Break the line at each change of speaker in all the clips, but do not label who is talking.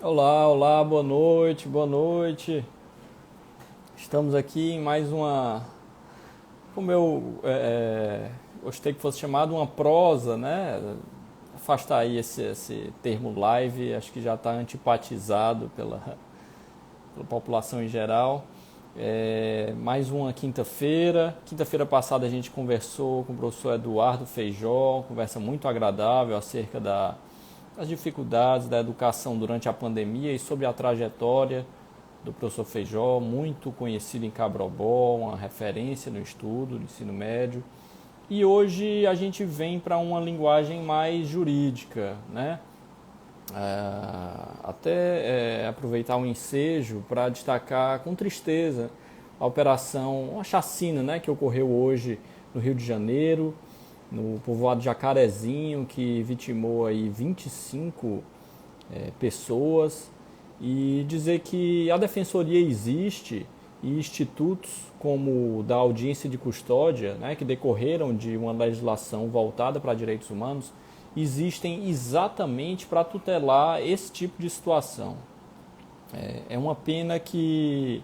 Olá, olá, boa noite, boa noite. Estamos aqui em mais uma, como eu gostei que fosse chamado uma prosa, né? Afastar aí esse termo live, acho que já está antipatizado pela população em geral. Mais uma quinta-feira. Quinta-feira passada a gente conversou com o professor Eduardo Feijó, conversa muito agradável acerca das dificuldades da educação durante a pandemia e sobre a trajetória do professor Feijó, muito conhecido em Cabrobó, uma referência no estudo do ensino médio. E hoje a gente vem para uma linguagem mais jurídica, né? Aproveitar o ensejo para destacar com tristeza a operação, uma chacina, né, que ocorreu hoje no Rio de Janeiro, no povoado Jacarezinho, que vitimou aí 25 pessoas, e dizer que a defensoria existe e institutos como o da audiência de custódia, né, que decorreram de uma legislação voltada para direitos humanos, existem exatamente para tutelar esse tipo de situação. É uma pena que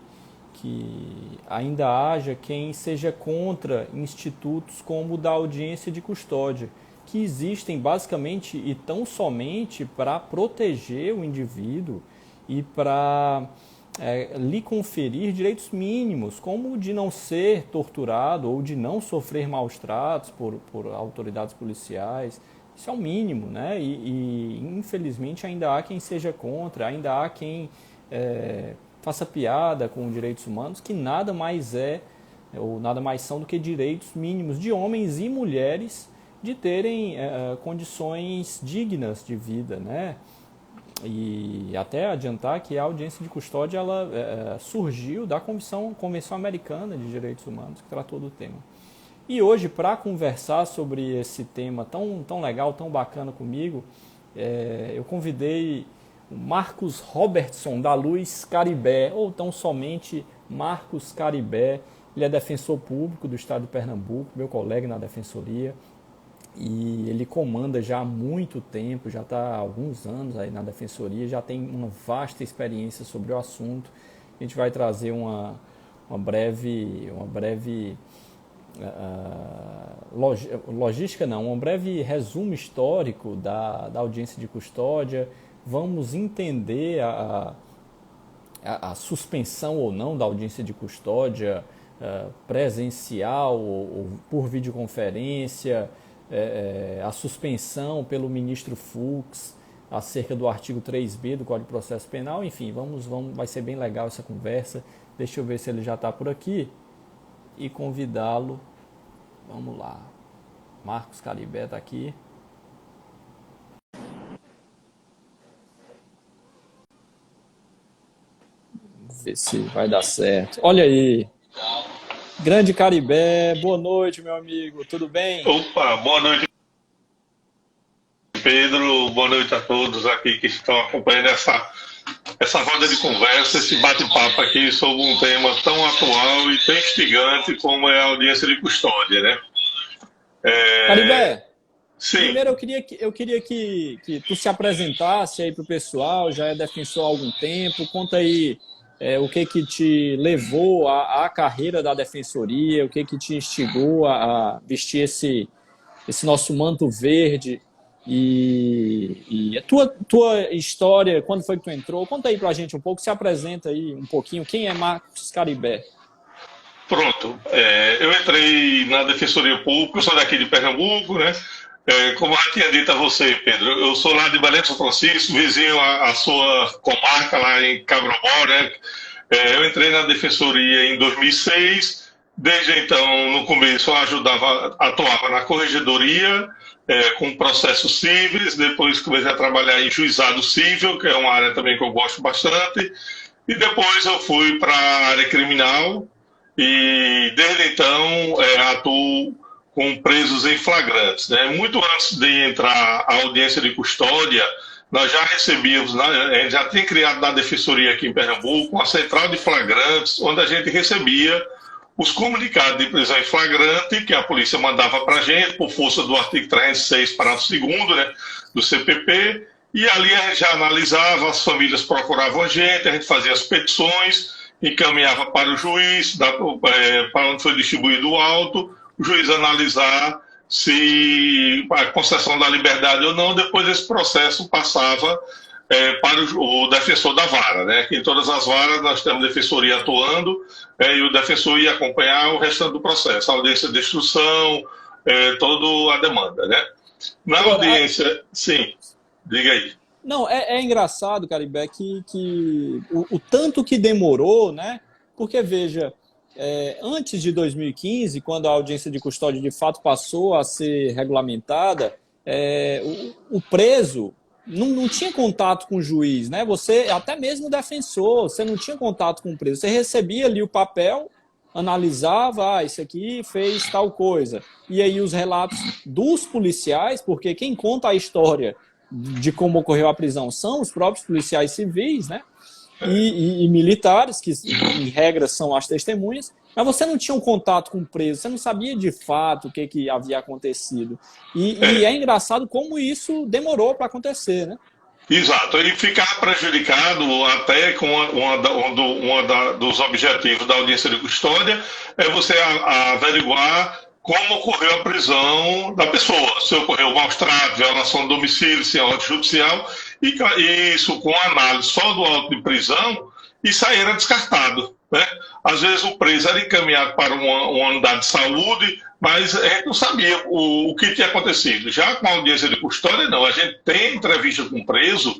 ainda haja quem seja contra institutos como o da audiência de custódia, que existem basicamente e tão somente para proteger o indivíduo e para lhe conferir direitos mínimos, como o de não ser torturado ou de não sofrer maus tratos por autoridades policiais. Isso é o mínimo, né? E infelizmente ainda há quem seja contra, ainda há quem faça piada com direitos humanos, que nada mais ou nada mais são do que direitos mínimos de homens e mulheres de terem condições dignas de vida, né? E até adiantar que a audiência de custódia ela surgiu da Convenção Americana de Direitos Humanos, que tratou do tema. E hoje, para conversar sobre esse tema tão legal, tão bacana comigo, eu convidei o Marcos Robertson, da Luz Caribé, ou tão somente Marcos Caribé. Ele é defensor público do estado de Pernambuco, meu colega na defensoria, e ele comanda já há muito tempo, já está há alguns anos aí na defensoria, já tem uma vasta experiência sobre o assunto. A gente vai trazer uma breve logística não, um breve resumo histórico da audiência de custódia. Vamos entender a suspensão ou não da audiência de custódia presencial ou por videoconferência, a suspensão pelo ministro Fux acerca do artigo 3B do Código de Processo Penal. Enfim, vai ser bem legal essa conversa. Deixa eu ver se ele já está por aqui e convidá-lo. Vamos lá. Marcos Caribé está aqui. Vamos ver se vai dar certo. Olha aí. Grande Caribé, boa noite, meu amigo. Tudo bem?
Opa, boa noite, Pedro. Boa noite a todos aqui que estão acompanhando essa roda de conversa, esse bate-papo aqui sobre um tema tão atual e tão instigante como é a audiência de custódia, né?
Caribé,
Sim,
primeiro eu queria que tu se apresentasse aí para o pessoal, já é defensor há algum tempo, conta aí o que te levou à carreira da defensoria, o que te instigou a vestir esse nosso manto verde e a tua história, quando foi que tu entrou, conta aí pra gente um pouco, se apresenta aí um pouquinho, quem é Marcos Caribé?
pronto. Eu entrei na Defensoria Pública, eu sou daqui de Pernambuco, né? Como eu já tinha dito a você, Pedro, eu sou lá de Belém de São Francisco, vizinho à sua comarca, lá em Cabrobó, né? Eu entrei na Defensoria em 2006. Desde então, no começo, eu atuava na corregedoria, com processos cíveis. Depois comecei a trabalhar em juizado civil, que é uma área também que eu gosto bastante. E depois eu fui para a área criminal e desde então atuo com presos em flagrantes, né? Muito antes de entrar a audiência de custódia, nós já recebíamos, né, já tem criado na Defensoria aqui em Pernambuco uma central de flagrantes, onde a gente recebia os comunicados de prisão em flagrante que a polícia mandava para a gente, por força do artigo 306, parágrafo 2º, né, do CPP, e ali a gente já analisava, as famílias procuravam a gente fazia as petições, encaminhava para o juiz, para onde foi distribuído o auto, o juiz analisar se a concessão da liberdade ou não, depois esse processo passava para o defensor da vara, né? Que em todas as varas nós temos defensoria atuando, e o defensor ia acompanhar o restante do processo, a audiência de instrução, toda a demanda, né? Na audiência, sim, diga aí.
Não, é engraçado, Caribé, que o tanto que demorou, né? Porque, veja, antes de 2015, quando a audiência de custódia de fato passou a ser regulamentada, o preso não tinha contato com o juiz, né? Você, até mesmo o defensor, você não tinha contato com o preso. Você recebia ali o papel, analisava, isso aqui fez tal coisa. E aí os relatos dos policiais, porque quem conta a história de como ocorreu a prisão são os próprios policiais civis, né? E militares, que em regra são as testemunhas, mas você não tinha um contato com o preso, você não sabia de fato o que havia acontecido. E é engraçado como isso demorou para acontecer, né?
Exato, ele ficava prejudicado até com dos objetivos da audiência de custódia é você averiguar como ocorreu a prisão da pessoa, se ocorreu maus tratos, violação do domicílio, se é ordem judicial, e isso com análise só do auto de prisão, isso aí era descartado, né? Às vezes o preso era encaminhado para uma unidade de saúde, mas a gente não sabia o que tinha acontecido. Já com a audiência de custódia, não. A gente tem entrevista com o preso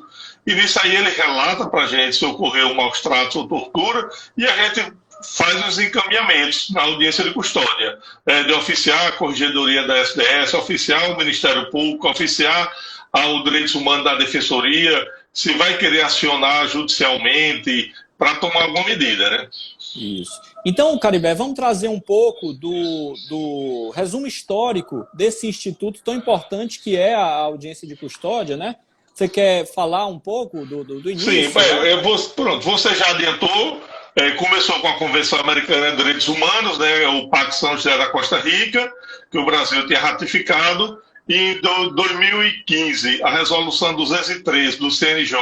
e nisso aí ele relata para a gente se ocorreu maus tratos ou tortura e a gente faz os encaminhamentos na audiência de custódia. De oficiar a Corregedoria da SDS, oficiar o Ministério Público, oficiar ao Direitos Humanos da Defensoria, se vai querer acionar judicialmente para tomar alguma medida, né?
Isso. Então, Caribé, vamos trazer um pouco do resumo histórico desse instituto tão importante que é a audiência de custódia, né? Você quer falar um pouco do início?
Sim, pronto, você já adiantou, começou com a Convenção Americana de Direitos Humanos, né, o Pacto São José da Costa Rica, que o Brasil tinha ratificado, e em 2015, a resolução 203 do CNJ,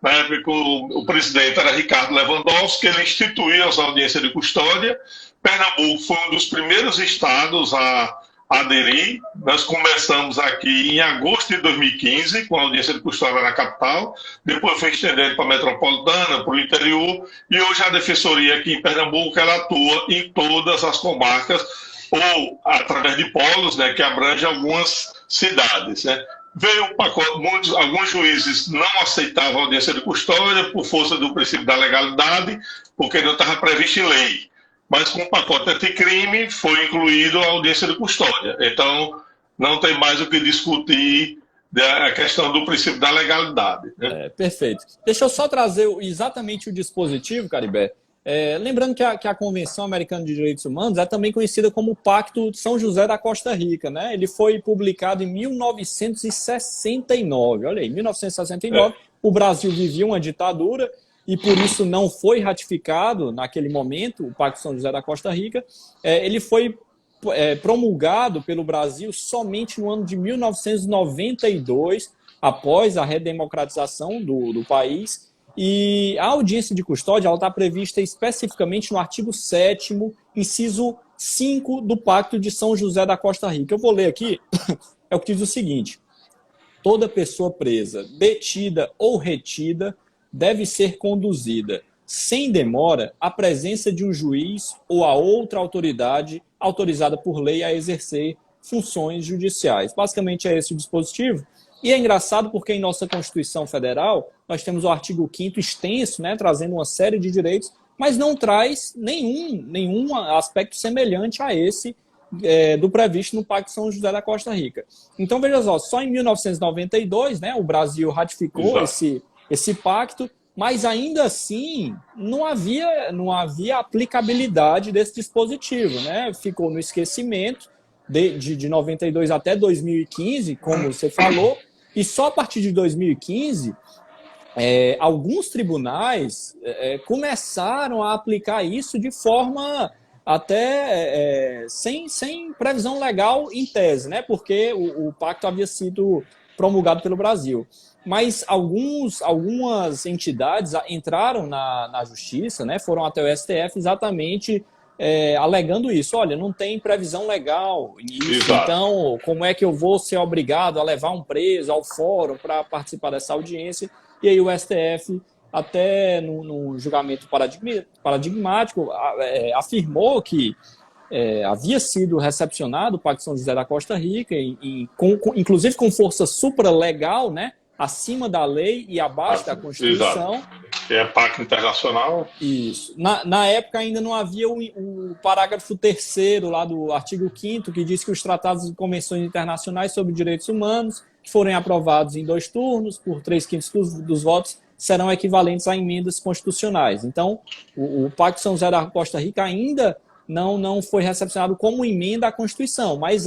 na época que o presidente era Ricardo Lewandowski, ele instituiu as audiências de custódia. Pernambuco foi um dos primeiros estados a aderir. Nós começamos aqui em agosto de 2015, com a audiência de custódia na capital, depois foi estendendo para a metropolitana, para o interior, e hoje a defensoria aqui em Pernambuco ela atua em todas as comarcas, ou através de polos, né, que abrange algumas cidades, né. Veio um pacote, alguns juízes não aceitavam a audiência de custódia por força do princípio da legalidade, porque não estava previsto em lei. Mas com o pacote anticrime foi incluído a audiência de custódia. Então, não tem mais o que discutir a questão do princípio da legalidade, né?
Perfeito. Deixa eu só trazer exatamente o dispositivo, Caribé. Lembrando que a Convenção Americana de Direitos Humanos é também conhecida como Pacto de São José da Costa Rica, né? Ele foi publicado em 1969. Olha aí, 1969, o Brasil vivia uma ditadura e por isso não foi ratificado naquele momento o Pacto de São José da Costa Rica. Ele foi promulgado pelo Brasil somente no ano de 1992, após a redemocratização do país. E a audiência de custódia está prevista especificamente no artigo 7º, inciso 5 do Pacto de São José da Costa Rica. Eu vou ler aqui, é o que diz o seguinte: toda pessoa presa, detida ou retida deve ser conduzida, sem demora, à presença de um juiz ou a outra autoridade autorizada por lei a exercer funções judiciais. Basicamente é esse o dispositivo. E é engraçado porque em nossa Constituição Federal nós temos o artigo 5º extenso, né, trazendo uma série de direitos, mas não traz nenhum aspecto semelhante a esse do previsto no Pacto de São José da Costa Rica. Então, veja só em 1992, né, o Brasil ratificou esse pacto, mas ainda assim não havia aplicabilidade desse dispositivo, né? Ficou no esquecimento de 92 até 2015, como você falou, e só a partir de 2015 alguns tribunais começaram a aplicar isso de forma até sem previsão legal em tese, né? Porque o pacto havia sido promulgado pelo Brasil. mas algumas entidades entraram na justiça, né, foram até o STF exatamente alegando isso. Olha, não tem previsão legal nisso, então como é que eu vou ser obrigado a levar um preso ao fórum para participar dessa audiência? E aí o STF, até no julgamento paradigmático, afirmou que havia sido recepcionado o Pacto São José da Costa Rica, inclusive com força supralegal, né, acima da lei e abaixo da Constituição.
Exato. É pacto internacional.
Isso. Na época ainda não havia o parágrafo 3º lá do artigo 5º, que diz que os tratados e convenções internacionais sobre direitos humanos, que forem aprovados em 2 turnos, por 3/5 dos votos, serão equivalentes a emendas constitucionais. Então, o Pacto São José da Costa Rica ainda não foi recepcionado como emenda à Constituição, mas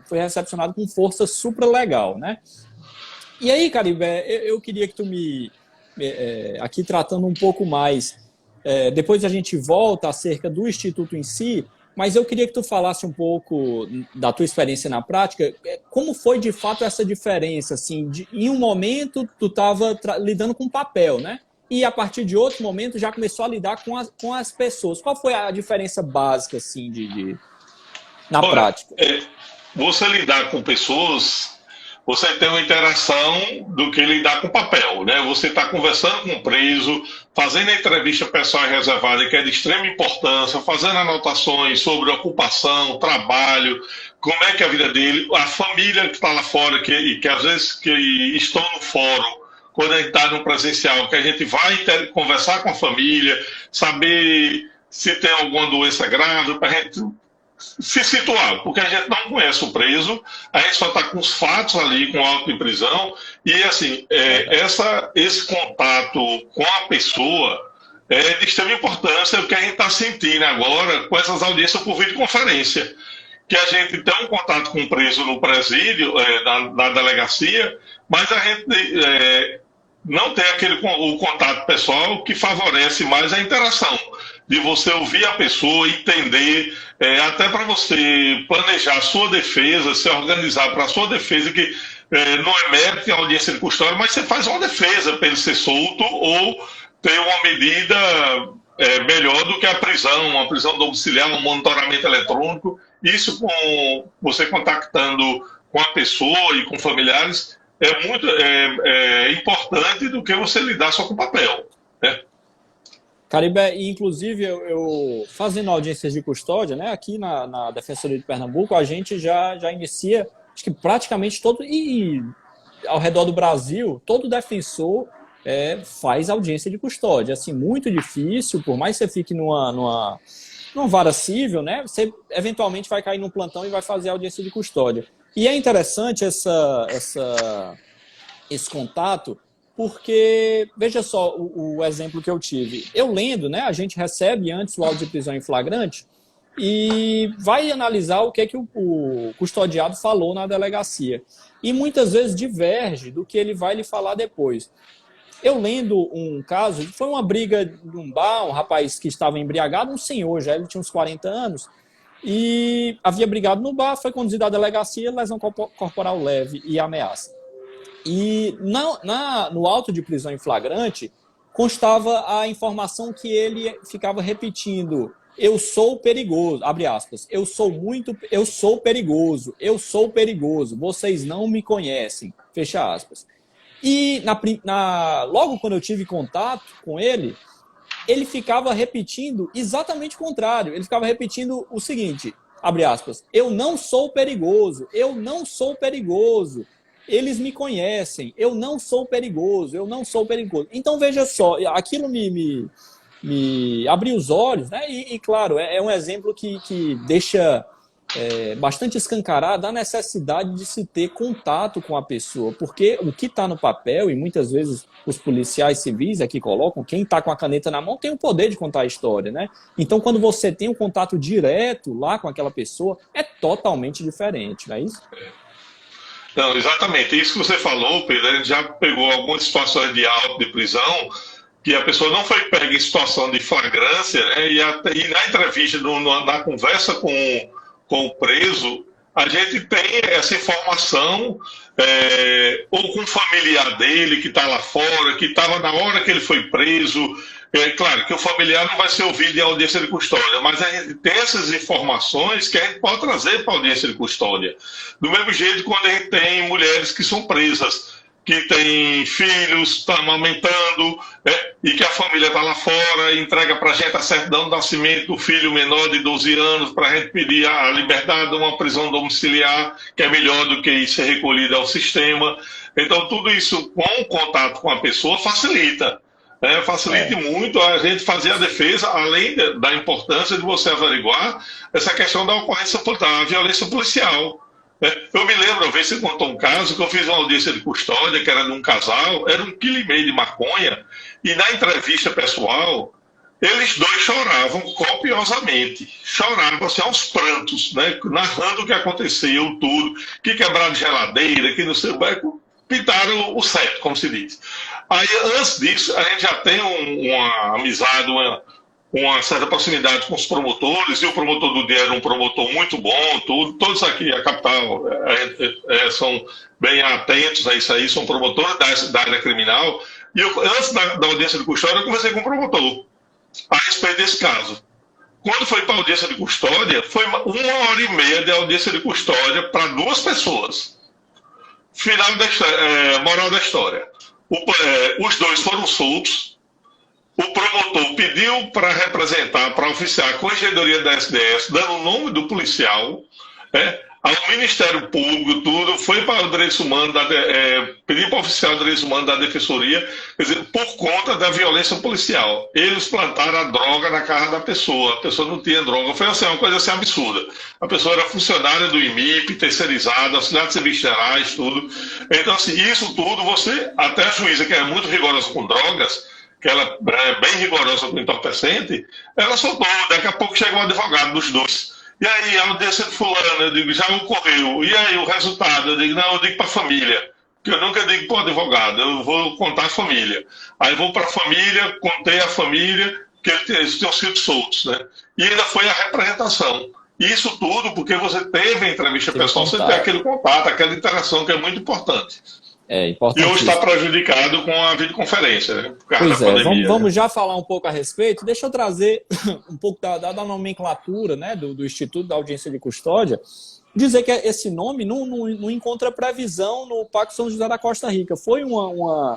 foi recepcionado com força supralegal, né? E aí, Caribé, eu queria que tu aqui tratando um pouco mais, depois a gente volta acerca do Instituto em si, mas eu queria que tu falasse um pouco da tua experiência na prática, como foi de fato essa diferença, assim, em um momento tu estava lidando com papel, né? E a partir de outro momento já começou a lidar com as pessoas. Qual foi a diferença básica, assim, na prática?
Você lidar com pessoas, você tem uma interação do que lidar com papel, né? Você está conversando com o preso, fazendo a entrevista pessoal e reservada, que é de extrema importância, fazendo anotações sobre ocupação, trabalho, como é que é a vida dele, a família que está lá fora, que às vezes que estão no fórum, quando a gente está no presencial, que a gente vai conversar com a família, saber se tem alguma doença grave, para a gente se situar, porque a gente não conhece o preso, a gente só está com os fatos ali, com auto de prisão, e assim, esse contato com a pessoa é de extrema importância, o que a gente está sentindo agora com essas audiências por videoconferência, que a gente tem um contato com o preso no presídio, na delegacia, mas a gente não tem o contato pessoal que favorece mais a interação, de você ouvir a pessoa, entender, até para você planejar a sua defesa, se organizar para a sua defesa, que não é mérito em audiência de custódia, mas você faz uma defesa para ele ser solto ou ter uma medida melhor do que a prisão, uma prisão domiciliar, um monitoramento eletrônico. Isso com você contactando com a pessoa e com familiares é muito importante do que você lidar só com papel, né?
Caribé, inclusive eu fazendo audiências de custódia, né, aqui na Defensoria de Pernambuco, a gente já inicia, acho que praticamente todo, e ao redor do Brasil, todo defensor faz audiência de custódia. Assim, muito difícil, por mais que você fique numa vara cível, né, você eventualmente vai cair num plantão e vai fazer audiência de custódia. E é interessante esse contato, porque, veja só o exemplo que eu tive. Eu lendo, né, a gente recebe antes o auto de prisão em flagrante e vai analisar o que é que o custodiado falou na delegacia. E muitas vezes diverge do que ele vai lhe falar depois. Eu lendo um caso, foi uma briga de um bar, um rapaz que estava embriagado, um senhor, já ele tinha uns 40 anos, e havia brigado no bar, foi conduzido à delegacia, lesão corporal leve e ameaça. E no auto de prisão em flagrante constava a informação que ele ficava repetindo: eu sou perigoso, abre aspas, eu sou perigoso, vocês não me conhecem, fecha aspas. E logo quando eu tive contato com ele ficava repetindo exatamente o contrário, ele ficava repetindo o seguinte, abre aspas, eu não sou perigoso, eles me conhecem, eu não sou perigoso. Então, veja só, aquilo me abriu os olhos, né? E claro, é um exemplo que deixa bastante escancarado a necessidade de se ter contato com a pessoa, porque o que está no papel, e muitas vezes os policiais civis aqui colocam, quem está com a caneta na mão tem o poder de contar a história, né? Então, quando você tem um contato direto lá com aquela pessoa, é totalmente diferente, não é isso?
Não, exatamente. Isso que você falou, Pedro, a gente já pegou algumas situações de auto de prisão que a pessoa não foi pega em situação de flagrância, né, e na entrevista, na conversa com o preso, a gente tem essa informação ou com o familiar dele que está lá fora, que estava na hora que ele foi preso. É claro que o familiar não vai ser ouvido em audiência de custódia, mas a gente tem essas informações que a gente pode trazer para a audiência de custódia. Do mesmo jeito, quando a gente tem mulheres que são presas, que têm filhos, estão amamentando, e que a família está lá fora, entrega para a gente a certidão de nascimento do filho menor de 12 anos, para a gente pedir a liberdade de uma prisão domiciliar, que é melhor do que ser recolhida ao sistema. Então, tudo isso com o contato com a pessoa facilita. Facilite muito a gente fazer a defesa, além da importância de você averiguar essa questão da ocorrência da violência policial. Eu me lembro, uma vez você contou um caso que eu fiz uma audiência de custódia, que era de um casal, era 1,5 kg de maconha, e na entrevista pessoal, eles dois choravam copiosamente, choravam assim, aos prantos, narrando o que aconteceu, tudo, que quebraram geladeira, que não sei o que, pintaram o certo, como se diz. Aí, antes disso, a gente já tem uma amizade, uma certa proximidade com os promotores, e o promotor do dia era um promotor muito bom, tudo. Todos aqui, a capital, são bem atentos a isso aí, são promotores da área criminal. E antes da audiência de custódia, eu conversei com o promotor a respeito desse caso. Quando foi para a audiência de custódia, foi 1h30 de audiência de custódia para 2 pessoas. Final da história, moral da história. Os 2 foram soltos. O promotor pediu para representar, para oficiar a Corregedoria da SDS, dando o nome do policial, ao Ministério Público, tudo, foi para o Direitos Humanos, pediu para oficiar o Direitos Humanos da Defensoria, quer dizer, por conta da violência policial. Eles plantaram a droga na casa da pessoa, a pessoa não tinha droga, foi assim, uma coisa assim absurda. A pessoa era funcionária do IMIP, terceirizada, auxiliar de serviços gerais, tudo. Então, assim, isso tudo, até a juíza, que é muito rigorosa com drogas, que ela é bem rigorosa com entorpecente, ela soltou, daqui a pouco chega um advogado dos 2. E aí, a audiência de fulano, eu digo, já ocorreu. E aí, o resultado? Eu digo, não, eu digo para a família. Porque eu nunca digo para o advogado, eu vou contar a família. Aí vou para a família, contei a família que eles tinham sido soltos, E ainda foi a representação. Isso tudo porque você teve a entrevista pessoal, você tem aquele contato, aquela interação que é muito importante.
Importante.
E hoje está prejudicado com a videoconferência,
Pois é, vamos já falar um pouco a respeito. Deixa eu trazer um pouco da nomenclatura, do Instituto da Audiência de Custódia. Dizer que esse nome não encontra previsão no Pacto São José da Costa Rica. Foi uma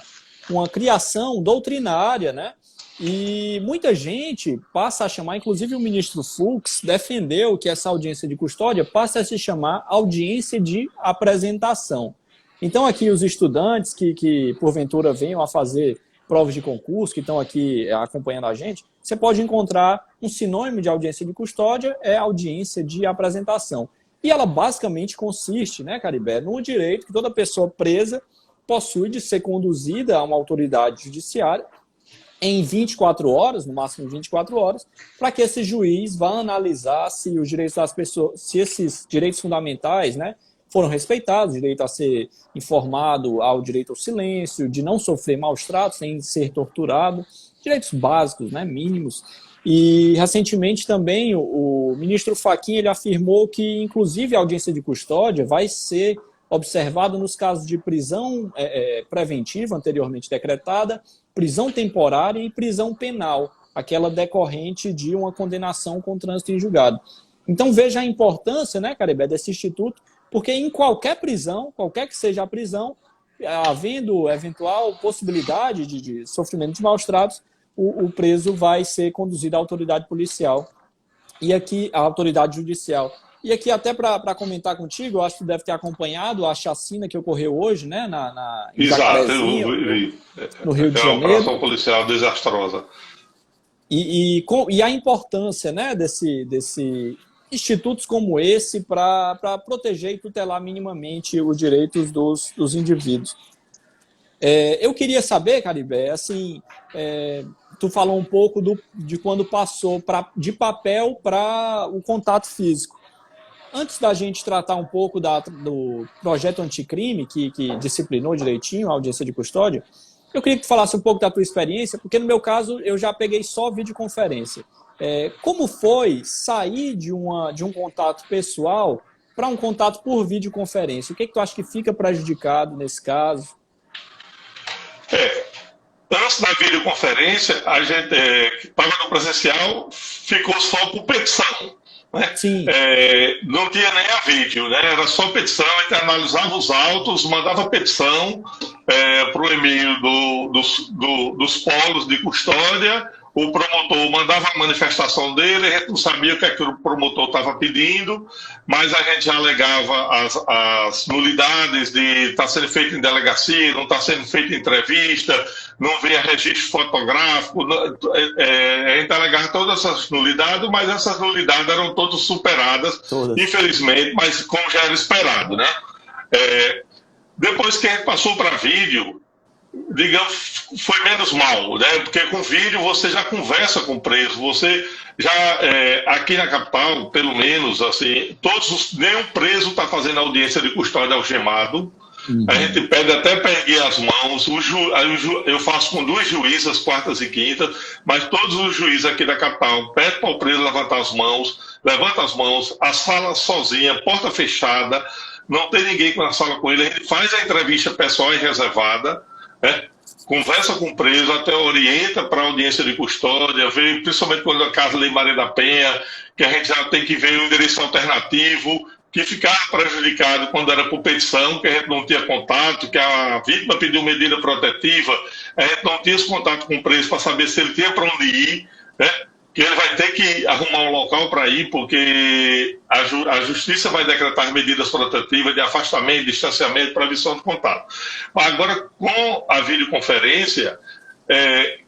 criação doutrinária, E muita gente passa a chamar, inclusive o ministro Fux defendeu que essa audiência de custódia passe a se chamar audiência de apresentação. Então, aqui os estudantes que porventura venham a fazer provas de concurso, que estão aqui acompanhando a gente, você pode encontrar um sinônimo de audiência de custódia, é audiência de apresentação. E ela basicamente consiste, Caribé, no direito que toda pessoa presa possui de ser conduzida a uma autoridade judiciária em 24 horas, no máximo 24 horas, para que esse juiz vá analisar se os direitos das pessoas, se esses direitos fundamentais, foram respeitados, o direito a ser informado, ao direito ao silêncio, de não sofrer maus tratos, sem ser torturado, direitos básicos, mínimos. E, recentemente, também, o ministro Fachin ele afirmou que, inclusive, a audiência de custódia vai ser observada nos casos de prisão preventiva, anteriormente decretada, prisão temporária e prisão penal, aquela decorrente de uma condenação com trânsito em julgado. Então, veja a importância, Caribé, desse instituto, porque em qualquer prisão, qualquer que seja a prisão, havendo eventual possibilidade de sofrimento de maus tratos, o preso vai ser conduzido à autoridade policial e aqui à autoridade judicial. E aqui, até para comentar contigo, eu acho que tu deve ter acompanhado a chacina que ocorreu hoje, em
Exato,
no Rio de Janeiro.
É uma operação policial desastrosa.
E a importância desse institutos como esse para proteger e tutelar minimamente os direitos dos indivíduos. Eu queria saber, Caribé, assim, tu falou um pouco de quando passou de papel para o contato físico. Antes da gente tratar um pouco do projeto anticrime, que disciplinou direitinho a audiência de custódia, eu queria que tu falasse um pouco da tua experiência, porque no meu caso eu já peguei só videoconferência. Como foi sair de um contato pessoal para um contato por videoconferência? O que tu acha que fica prejudicado nesse caso?
Antes da videoconferência, a gente que estava no presencial ficou só por petição. Né?
Sim.
Não tinha nem a vídeo, né? Era só petição, a gente analisava os autos, mandava petição para o e-mail dos polos de custódia, o promotor mandava a manifestação dele, a gente não sabia o que, é que o promotor estava pedindo, mas a gente já alegava as nulidades de estar sendo feito em delegacia, não está sendo feito em entrevista, não vem registro fotográfico, a gente alegava todas essas nulidades, mas essas nulidades eram todas superadas, infelizmente, mas como já era esperado, né? Depois que a gente passou para vídeo, digamos, foi menos mal, né? Porque com vídeo você já conversa com o preso, você já, aqui na capital, pelo menos, assim, nenhum preso está fazendo audiência de custódia algemado. A gente pede até para erguer as mãos, eu faço com 2 juízes, quartas e quintas, mas todos os juízes aqui da capital pedem para o preso levantar as mãos, levanta as mãos, a sala sozinha, porta fechada, não tem ninguém na sala com ele, a gente faz a entrevista pessoal e reservada, conversa com o preso, até orienta para a audiência de custódia, vê, principalmente quando a casa Lei Maria da Penha, que a gente já tem que ver um endereço alternativo, que ficava prejudicado quando era por petição, que a gente não tinha contato, que a vítima pediu medida protetiva, a gente não tinha esse contato com o preso para saber se ele tinha para onde ir, né? Que ele vai ter que arrumar um local para ir, porque a justiça vai decretar medidas protetivas de afastamento, distanciamento, prevenção de contato. Agora, com a videoconferência,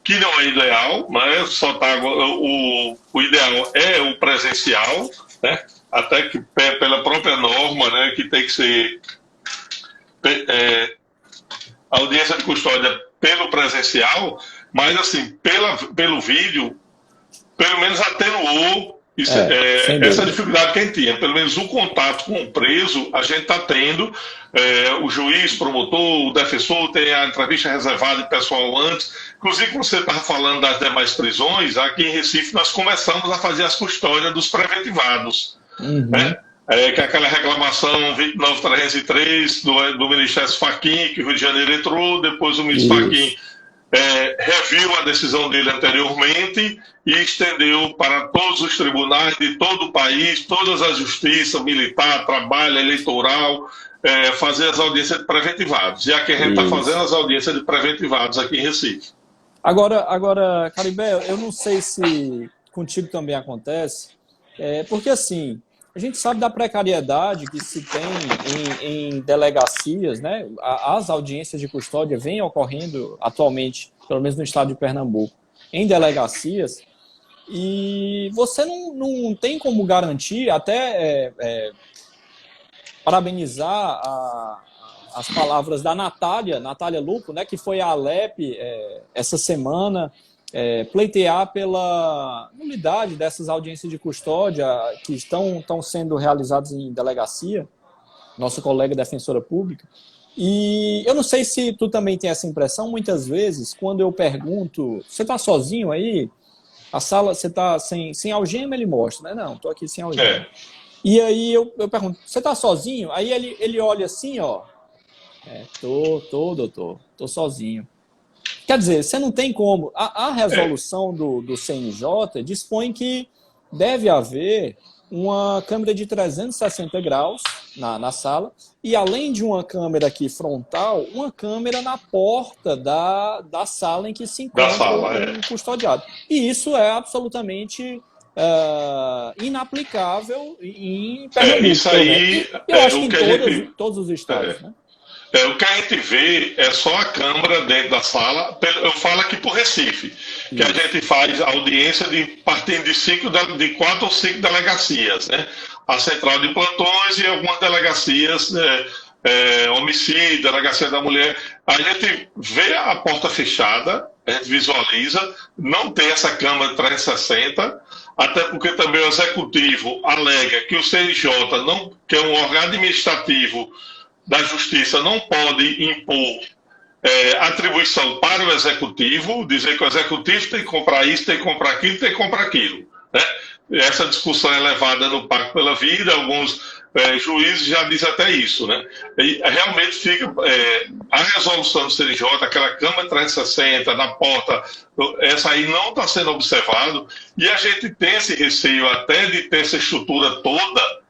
que não é ideal, mas só tá, o ideal é o presencial, né? Até que pela própria norma, né, que tem que ser a audiência de custódia pelo presencial, mas assim, pelo vídeo, pelo menos atenuou essa dificuldade que a gente tinha. Pelo menos o contato com o preso a gente está tendo. O juiz, promotor, o defensor tem a entrevista reservada de pessoal antes. Inclusive, como você estava falando das demais prisões, aqui em Recife nós começamos a fazer as custódias dos preventivados. Que é aquela reclamação 29303 do Ministério Fachin, que o Rio de Janeiro entrou, depois o ministro Fachin reviu a decisão dele anteriormente e estendeu para todos os tribunais de todo o país, todas as justiças, militar, trabalho, eleitoral, fazer as audiências de preventivados. E aqui a gente está fazendo as audiências de preventivados aqui em Recife.
Agora, Caribé, eu não sei se contigo também acontece, porque assim, a gente sabe da precariedade que se tem em delegacias, né? As audiências de custódia vêm ocorrendo atualmente, pelo menos no estado de Pernambuco, em delegacias, e você não tem como garantir, até parabenizar as palavras da Natália Lupo, né, que foi à Alep essa semana, pleitear pela nulidade dessas audiências de custódia que estão sendo realizadas em delegacia, nossa colega defensora pública. E eu não sei se tu também tem essa impressão, muitas vezes, quando eu pergunto, você está sozinho aí? A sala, você está sem algema? Ele mostra, né? Não, estou aqui sem algema. E aí eu pergunto, você está sozinho? Aí ele olha assim, ó, doutor, tô sozinho. Quer dizer, você não tem como. A resolução do CNJ dispõe que deve haver uma câmera de 360 graus na sala e, além de uma câmera aqui frontal, uma câmera na porta da sala em que se encontra o custodiado. E isso é absolutamente inaplicável em Pernambuco.
Isso aí,
né? Eu acho que em todos os estados, né?
O que a gente vê é só a câmara dentro da sala. Eu falo aqui por Recife, que a gente faz audiência partindo de 4 ou 5 delegacias, né? A central de plantões e algumas delegacias, homicídio, delegacia da mulher. A gente vê a porta fechada, a gente visualiza, não tem essa câmara 360, até porque também o executivo alega que o CNJ, que é um órgão administrativo da Justiça, não pode impor atribuição para o Executivo, dizer que o Executivo tem que comprar isso, tem que comprar aquilo, tem que comprar aquilo. Né? Essa discussão é levada no Pacto pela Vida, alguns juízes já dizem até isso, né? E realmente fica a resolução do CNJ, aquela câmara 360 na porta, essa aí não está sendo observado, e a gente tem esse receio até de ter essa estrutura toda,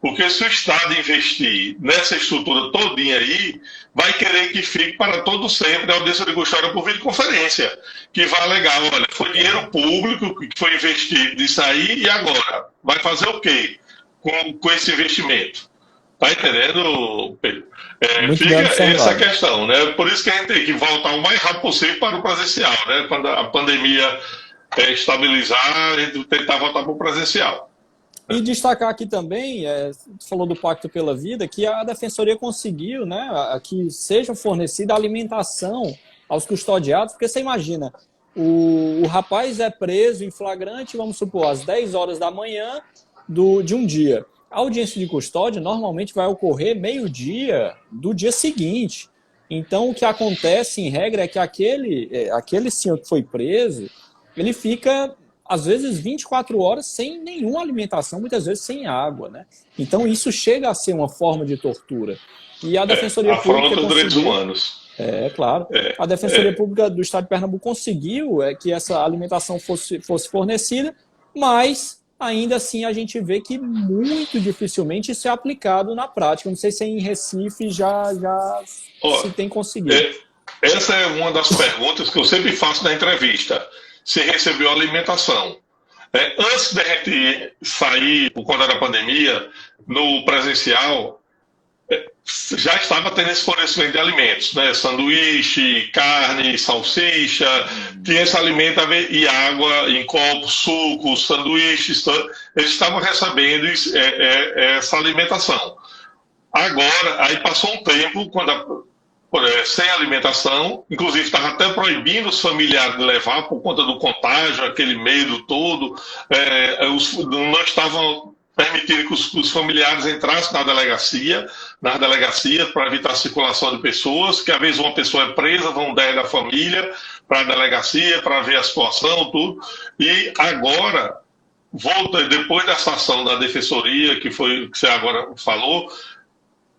porque se o Estado investir nessa estrutura todinha aí, vai querer que fique para todo sempre a audiência de custódia por videoconferência, que vai alegar, olha, foi dinheiro público que foi investido nisso aí, e agora? Vai fazer o quê com esse investimento? Tá entendendo, Pedro? Fica essa questão, né? Por isso que a gente tem que voltar o mais rápido possível para o presencial, né? Quando a pandemia estabilizar, a gente tentar voltar para o presencial.
E destacar aqui também, você falou do Pacto pela Vida, que a Defensoria conseguiu, né, que seja fornecida alimentação aos custodiados, porque você imagina, o rapaz é preso em flagrante, vamos supor, às 10 horas da manhã de um dia. A audiência de custódia normalmente vai ocorrer meio-dia do dia seguinte. Então, o que acontece, em regra, é que aquele senhor que foi preso, ele fica, às vezes, 24 horas sem nenhuma alimentação, muitas vezes sem água, né? Então, isso chega a ser uma forma de tortura. E a Defensoria Pública...
Afronta os direitos humanos.
Claro. A Defensoria Pública do Estado de Pernambuco conseguiu que essa alimentação fosse fornecida, mas... ainda assim a gente vê que muito dificilmente isso é aplicado na prática. Não sei se em Recife já se tem conseguido.
Essa é uma das perguntas que eu sempre faço na entrevista. Se recebeu alimentação. Antes de a gente sair, por conta da pandemia, no presencial, já estava tendo esse fornecimento de alimentos, né? Sanduíche, carne, salsicha, tinha esse alimento e água em copos, sucos, sanduíches, eles estavam recebendo essa alimentação. Agora, aí passou um tempo, sem alimentação, inclusive estava até proibindo os familiares de levar por conta do contágio, aquele medo todo, não estavam permitindo que os familiares entrassem nas delegacias para evitar a circulação de pessoas, que às vezes uma pessoa é presa, vão 10 da família para a delegacia, para ver a situação, tudo. E agora, depois dessa ação da Defensoria, que foi que você agora falou,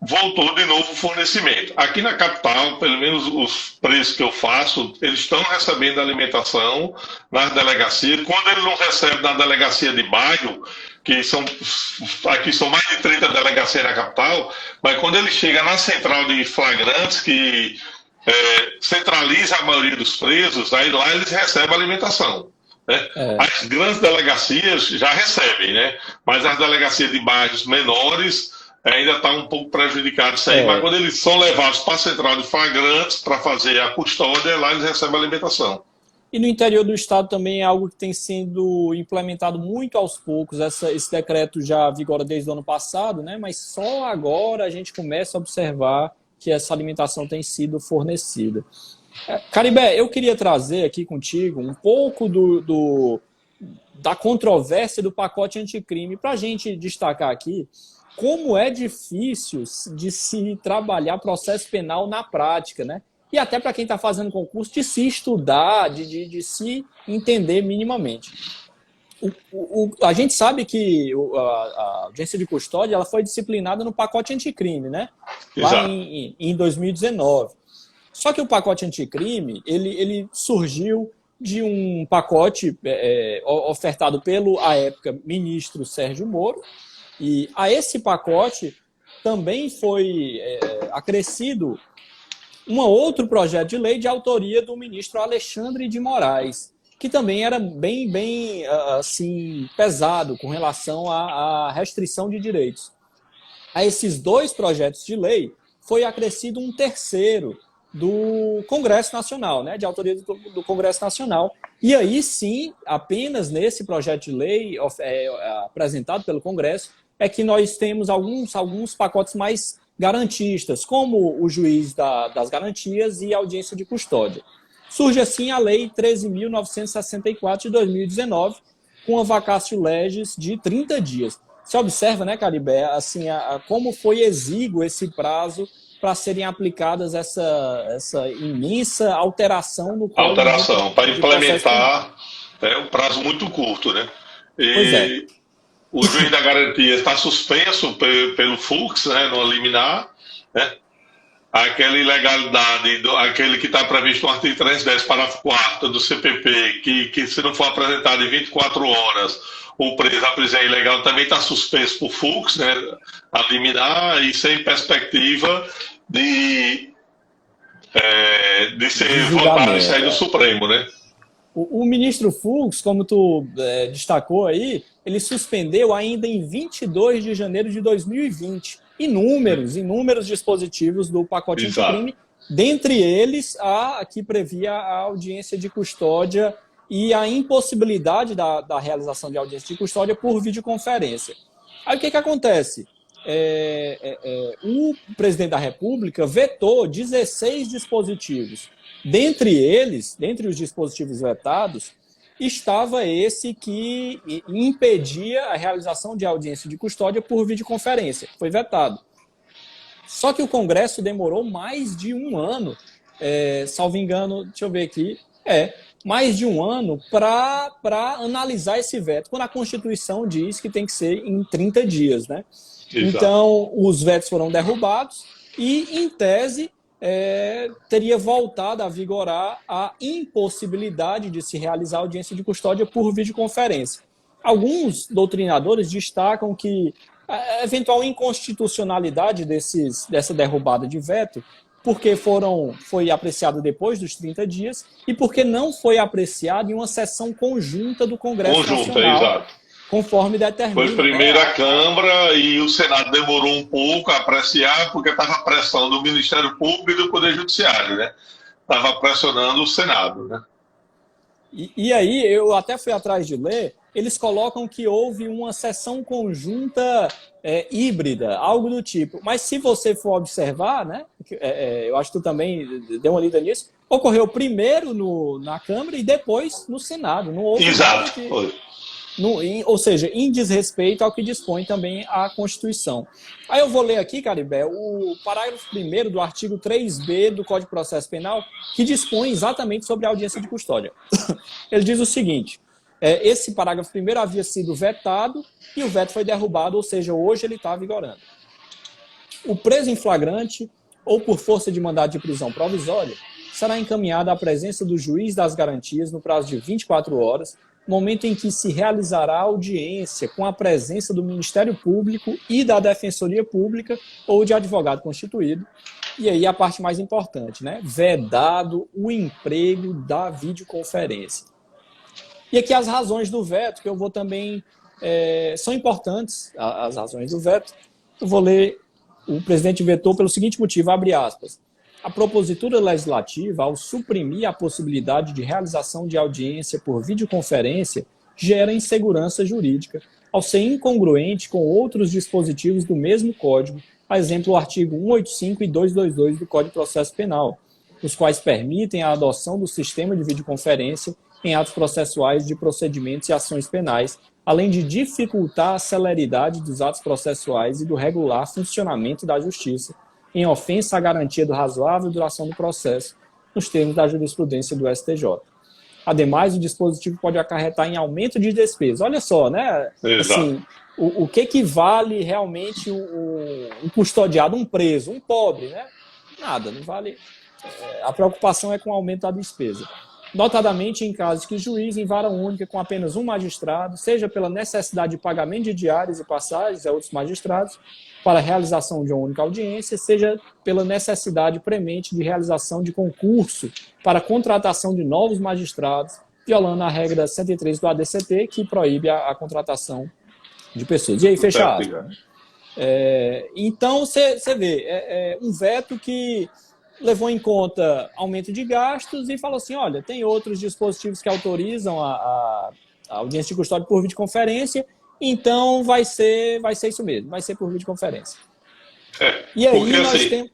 voltou de novo o fornecimento. Aqui na capital, pelo menos os preços que eu faço, eles estão recebendo alimentação nas delegacias. Quando eles não recebem na delegacia de bairro, aqui são mais de 30 delegacias na capital, mas quando ele chega na central de flagrantes, que centraliza a maioria dos presos, aí lá eles recebem alimentação. Né? As grandes delegacias já recebem, né? Mas as delegacias de bairros menores ainda está um pouco prejudicado isso aí, mas quando eles são levados para a central de flagrantes para fazer a custódia, lá eles recebem alimentação.
E no interior do estado também é algo que tem sido implementado muito aos poucos. Esse decreto já vigora desde o ano passado, né? Mas só agora a gente começa a observar que essa alimentação tem sido fornecida. Caribé, eu queria trazer aqui contigo um pouco da controvérsia do pacote anticrime, para a gente destacar aqui como é difícil de se trabalhar processo penal na prática, né? E até para quem está fazendo concurso, de se estudar, de se entender minimamente. A gente sabe que a audiência de custódia ela foi disciplinada no pacote anticrime, né? Lá em 2019. Só que o pacote anticrime ele surgiu de um pacote ofertado pelo, à época, ministro Sérgio Moro, e a esse pacote também foi acrescido um outro projeto de lei de autoria do ministro Alexandre de Moraes, que também era bem assim, pesado com relação à restrição de direitos. A esses dois projetos de lei foi acrescido um terceiro do Congresso Nacional, né, de autoria do Congresso Nacional. E aí sim, apenas nesse projeto de lei apresentado pelo Congresso, é que nós temos alguns pacotes mais garantistas, como o juiz das garantias e a audiência de custódia. Surge assim a Lei 13.964 de 2019, com a vacatio legis de 30 dias. Você observa, né, Caribé, assim, como foi exíguo esse prazo para serem aplicadas essa imensa alteração no Código
para implementar um prazo muito curto, né?
Pois é.
o juiz da garantia está suspenso pelo Fux, né, no liminar, né? Aquela ilegalidade, aquele que está previsto no artigo 310, parágrafo 4 do CPP, que se não for apresentado em 24 horas, a prisão é ilegal, também está suspenso por Fux, né, a liminar, e sem perspectiva de ser votado e sair do Supremo, né?
O ministro Fux, como tu destacou aí, ele suspendeu ainda em 22 de janeiro de 2020 inúmeros dispositivos do pacote anticrime, dentre eles a que previa a audiência de custódia e a impossibilidade da realização de audiência de custódia por videoconferência. Aí o que acontece? O presidente da República vetou 16 dispositivos. Dentre os dispositivos vetados, estava esse que impedia a realização de audiência de custódia por videoconferência. Foi vetado. Só que o Congresso demorou mais de um ano, salvo engano, deixa eu ver aqui, mais de um ano para analisar esse veto, quando a Constituição diz que tem que ser em 30 dias, né? Exato. Então, os vetos foram derrubados e, em tese, teria voltado a vigorar a impossibilidade de se realizar audiência de custódia por videoconferência. Alguns doutrinadores destacam que a eventual inconstitucionalidade dessa derrubada de veto, porque foi apreciado depois dos 30 dias e porque não foi apreciado em uma sessão conjunta do Congresso Nacional.
Exato.
Conforme determina.
Foi primeiro a Câmara e o Senado demorou um pouco a apreciar porque estava a pressão do Ministério Público e do Poder Judiciário, né? Estava pressionando o Senado, né?
E aí, eu até fui atrás de ler, eles colocam que houve uma sessão conjunta híbrida, algo do tipo. Mas se você for observar, né? Eu acho que tu também deu uma lida nisso, ocorreu primeiro na Câmara e depois no Senado. Não houve.
Exato.
Ou seja, em desrespeito ao que dispõe também a Constituição. Aí eu vou ler aqui, Caribé, o parágrafo 1º do artigo 3b do Código de Processo Penal, que dispõe exatamente sobre a audiência de custódia. Ele diz o seguinte: esse parágrafo 1º havia sido vetado e o veto foi derrubado, ou seja, hoje ele está vigorando. O preso em flagrante ou por força de mandado de prisão provisória será encaminhado à presença do juiz das garantias no prazo de 24 horas, momento em que se realizará a audiência com a presença do Ministério Público e da Defensoria Pública ou de advogado constituído. E aí a parte mais importante, né? Vedado o emprego da videoconferência. E aqui as razões do veto, que eu vou também... são importantes, as razões do veto. Eu vou ler: o presidente vetou pelo seguinte motivo, abre aspas: a propositura legislativa, ao suprimir a possibilidade de realização de audiência por videoconferência, gera insegurança jurídica, ao ser incongruente com outros dispositivos do mesmo Código, a exemplo, o artigo 185 e 222 do Código de Processo Penal, os quais permitem a adoção do sistema de videoconferência em atos processuais de procedimentos e ações penais, além de dificultar a celeridade dos atos processuais e do regular funcionamento da Justiça, em ofensa à garantia do razoável duração do processo, nos termos da jurisprudência do STJ. Ademais, o dispositivo pode acarretar em aumento de despesa. Olha só, né? Assim, o que vale realmente um custodiado, um preso, um pobre, né? Nada, não vale. A preocupação é com o aumento da despesa. Notadamente em casos que juiz em vara única com apenas um magistrado, seja pela necessidade de pagamento de diárias e passagens a outros magistrados, para a realização de uma única audiência, seja pela necessidade premente de realização de concurso para a contratação de novos magistrados, violando a regra 103 do ADCT, que proíbe a contratação de pessoas. E aí, fechado. Então, você vê, um veto que levou em conta aumento de gastos e falou assim, olha, tem outros dispositivos que autorizam a audiência de custódia por videoconferência, então vai ser isso mesmo, vai ser por videoconferência. E aí nós assim, temos...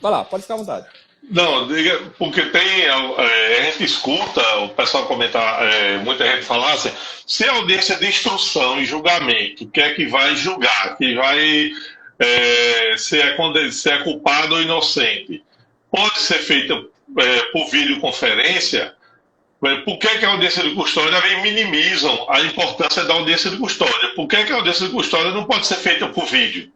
Vai lá, pode ficar à vontade.
Não, porque a gente escuta o pessoal comentar, muita gente falar assim, se a audiência de instrução e julgamento, que é que vai julgar, que vai se é culpado ou inocente, pode ser feita por videoconferência, Por que a audiência de custódia minimizam a importância da audiência de custódia? Por que a audiência de custódia não pode ser feita por vídeo?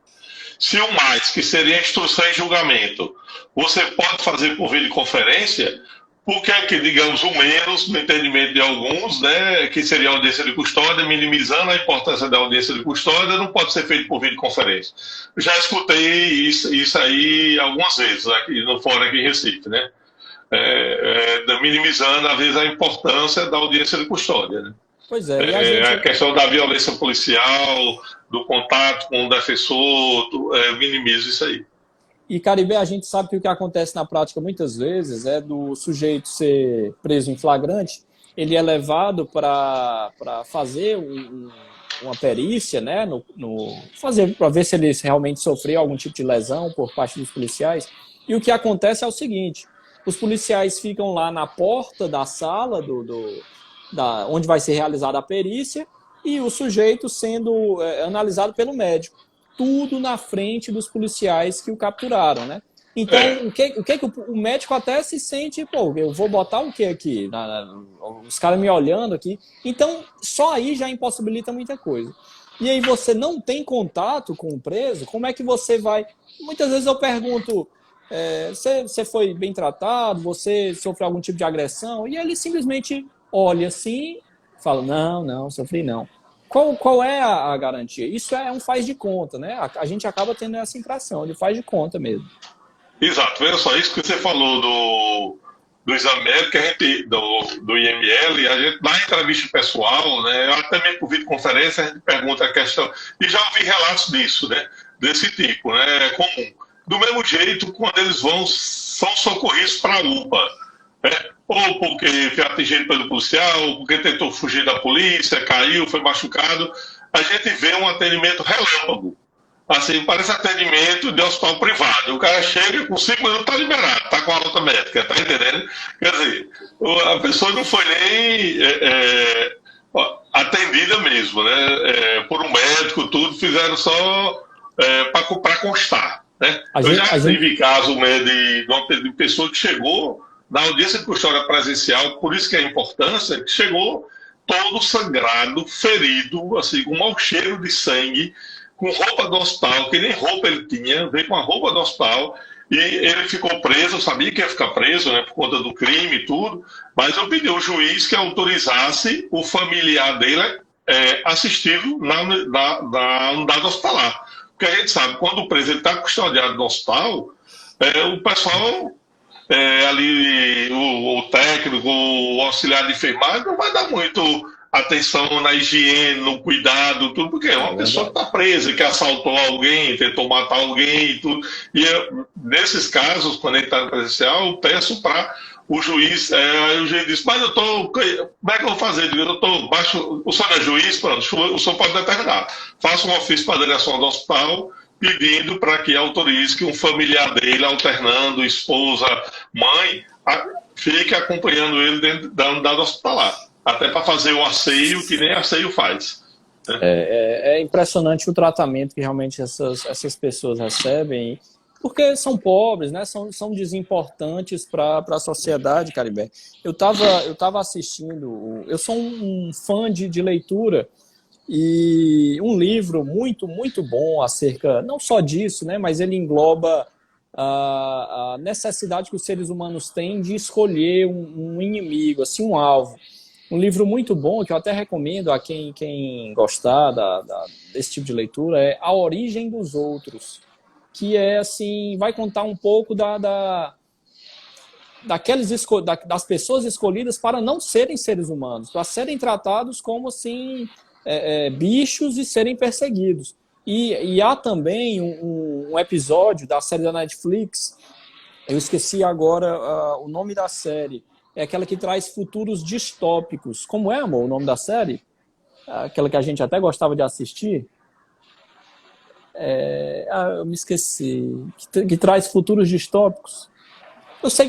Se o mais, que seria instrução e julgamento, você pode fazer por videoconferência, por que, digamos, o menos, no entendimento de alguns, né, que seria a audiência de custódia, minimizando a importância da audiência de custódia, não pode ser feito por videoconferência? Já escutei isso aí algumas vezes, aqui no fórum aqui em Recife, né? Minimizando, às vezes, a importância da audiência de custódia, né?
Pois é, e a gente...
A questão da violência policial, do contato com o defensor, minimiza isso aí.
E, Caribe, a gente sabe que o que acontece na prática muitas vezes é do sujeito ser preso em flagrante, ele é levado para fazer uma perícia, né, fazer para ver se ele realmente sofreu algum tipo de lesão por parte dos policiais. E o que acontece é o seguinte: os policiais ficam lá na porta da sala onde vai ser realizada a perícia e o sujeito sendo analisado pelo médico. Tudo na frente dos policiais que o capturaram, né? Então, o que o médico até se sente, pô, eu vou botar o que aqui? Os caras me olhando aqui. Então, só aí já impossibilita muita coisa. E aí você não tem contato com o preso, como é que você vai... Muitas vezes eu pergunto, você foi bem tratado? Você sofreu algum tipo de agressão? E ele simplesmente olha assim, fala, não, sofri não. Qual é a garantia? Isso é um faz de conta, né? A gente acaba tendo essa impressão, ele faz de conta mesmo.
Exato, veja só, isso que você falou do exame médico, que a gente, do IML, a gente, na entrevista pessoal, né, até mesmo por videoconferência, a gente pergunta a questão, e já ouvi relatos disso, né, desse tipo, né, é comum. Do mesmo jeito, quando eles são socorridos para a UPA, né, ou porque foi atingido pelo policial, ou porque tentou fugir da polícia, caiu, foi machucado, a gente vê um atendimento relâmpago. Assim, parece atendimento de hospital privado. O cara chega, com 5 minutos está liberado, está com a alta médica, tá entendendo? Quer dizer, a pessoa não foi nem atendida mesmo, né? Por um médico, tudo, fizeram só para constar, né? Eu já tive caso, né, de pessoa que chegou na audiência de custódia presencial, por isso que é a importância, que chegou todo sangrado, ferido, assim, com mau cheiro de sangue, com roupa do hospital, que nem roupa ele tinha, veio com a roupa do hospital, e ele ficou preso, eu sabia que ia ficar preso, né, por conta do crime e tudo, mas eu pedi ao juiz que autorizasse o familiar dele assistido na unidade hospitalar. Porque a gente sabe, quando o preso está custodiado no hospital, o pessoal... ali o técnico, o auxiliar de enfermagem não vai dar muito atenção na higiene, no cuidado, tudo, porque é uma pessoa que está presa, que assaltou alguém, tentou matar alguém e tudo. E nesses casos, quando ele está no presencial, eu peço para o juiz, o juiz diz, mas como é que eu vou fazer? Eu estou baixo, o senhor é juiz, pronto, o senhor pode determinar. Faça um ofício para a direção do hospital, pedindo para que autorize que um familiar dele, alternando esposa, mãe, fique acompanhando ele dentro da unidade hospitalar. Até para fazer o asseio, que nem asseio faz. Né?
É impressionante o tratamento que realmente essas pessoas recebem, porque são pobres, né? São desimportantes para a sociedade, Caribé. Eu tava assistindo, eu sou um fã de leitura, e um livro muito, muito bom acerca, não só disso, né, mas ele engloba a necessidade que os seres humanos têm de escolher um inimigo, assim, um alvo. Um livro muito bom, que eu até recomendo a quem gostar desse tipo de leitura, é A Origem dos Outros, que é assim, vai contar um pouco das pessoas escolhidas para não serem seres humanos, para serem tratados como assim... bichos e serem perseguidos. E há também um episódio da série da Netflix, eu esqueci agora o nome da série, é aquela que traz futuros distópicos. Como é, amor, o nome da série? Aquela que a gente até gostava de assistir. Eu me esqueci. Que traz futuros distópicos.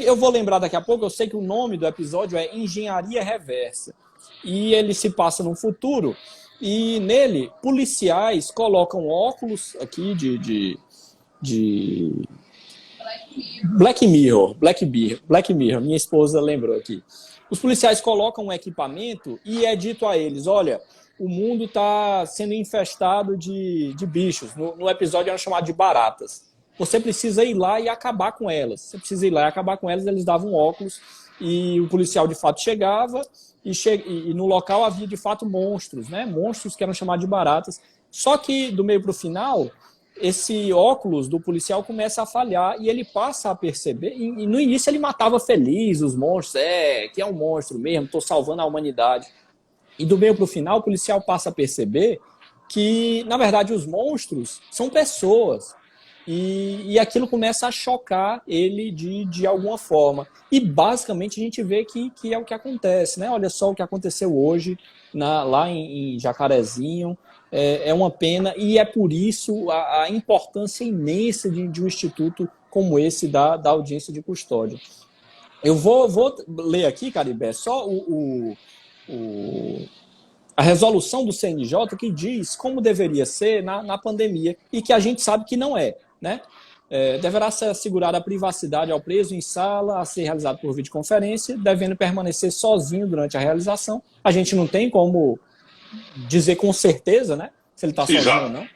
Eu vou lembrar daqui a pouco, eu sei que o nome do episódio é Engenharia Reversa. E ele se passa no futuro, e nele, policiais colocam óculos aqui Black Mirror, minha esposa lembrou aqui. Os policiais colocam um equipamento e é dito a eles, olha, o mundo está sendo infestado de bichos. No episódio era chamado de baratas. Você precisa ir lá e acabar com elas. Você precisa ir lá e acabar com elas. Eles davam óculos e o policial de fato chegava e no local havia de fato monstros, né? Monstros que eram chamados de baratas. Só que do meio para o final, esse óculos do policial começa a falhar e ele passa a perceber, e no início ele matava feliz os monstros, que é um monstro mesmo, estou salvando a humanidade. E do meio para o final, o policial passa a perceber que, na verdade, os monstros são pessoas. E aquilo começa a chocar ele de alguma forma. E, basicamente, a gente vê que é o que acontece, né? Olha só o que aconteceu hoje lá em Jacarezinho. É uma pena, e é por isso a importância imensa de um instituto como esse da audiência de custódia. Eu vou ler aqui, Caribé, só a resolução do CNJ que diz como deveria ser na pandemia e que a gente sabe que não é, né? Deverá ser assegurada a privacidade ao preso em sala a ser realizado por videoconferência, devendo permanecer sozinho durante a realização. A gente não tem como dizer com certeza, né, se ele está sozinho ou não.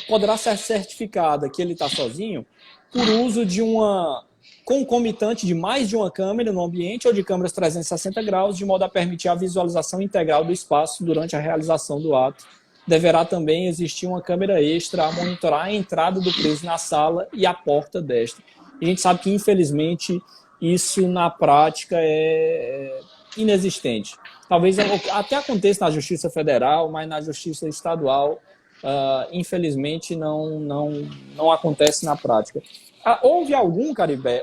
Poderá ser certificada que ele está sozinho por uso de uma concomitante de mais de uma câmera no ambiente ou de câmeras 360 graus, de modo a permitir a visualização integral do espaço durante a realização do ato. Deverá também existir uma câmera extra a monitorar a entrada do preso na sala e a porta desta. A gente sabe que, infelizmente, isso na prática é inexistente. Talvez até aconteça na Justiça Federal, mas na Justiça Estadual, infelizmente, não acontece na prática. Houve algum, Caribé,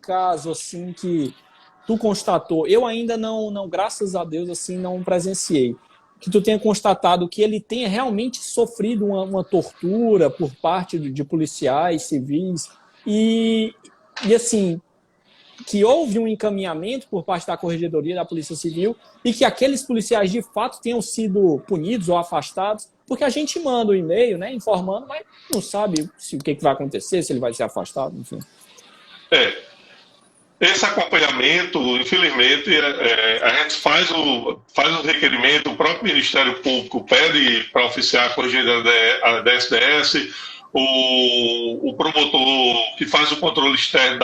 caso assim que tu constatou, eu ainda não, graças a Deus, assim, não presenciei, que tu tenha constatado que ele tenha realmente sofrido uma tortura por parte de policiais civis e assim, que houve um encaminhamento por parte da Corregedoria da Polícia Civil e que aqueles policiais de fato tenham sido punidos ou afastados, porque a gente manda um e-mail, né, informando, mas não sabe o que vai acontecer, se ele vai ser afastado, enfim.
Esse acompanhamento, infelizmente, a gente faz o requerimento, o próprio Ministério Público pede para oficiar a Corregedoria da SDS, o promotor que faz o controle externo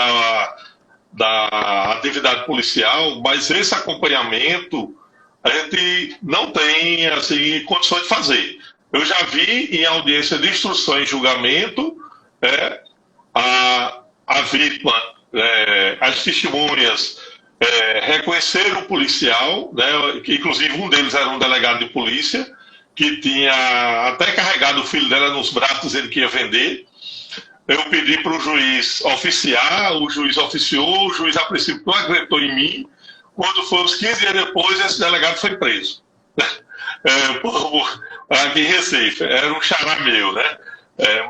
da atividade policial, mas esse acompanhamento a gente não tem assim, condições de fazer. Eu já vi em audiência de instrução e julgamento a vítima, as testemunhas reconheceram o policial, né, que inclusive um deles era um delegado de polícia, que tinha até carregado o filho dela nos braços dizendo que ia vender. Eu pedi para o juiz oficiar, o juiz oficiou, o juiz a princípio não acreditou em mim. Quando foi uns 15 dias depois, esse delegado foi preso. Aqui em Recife, era um xará meu, né?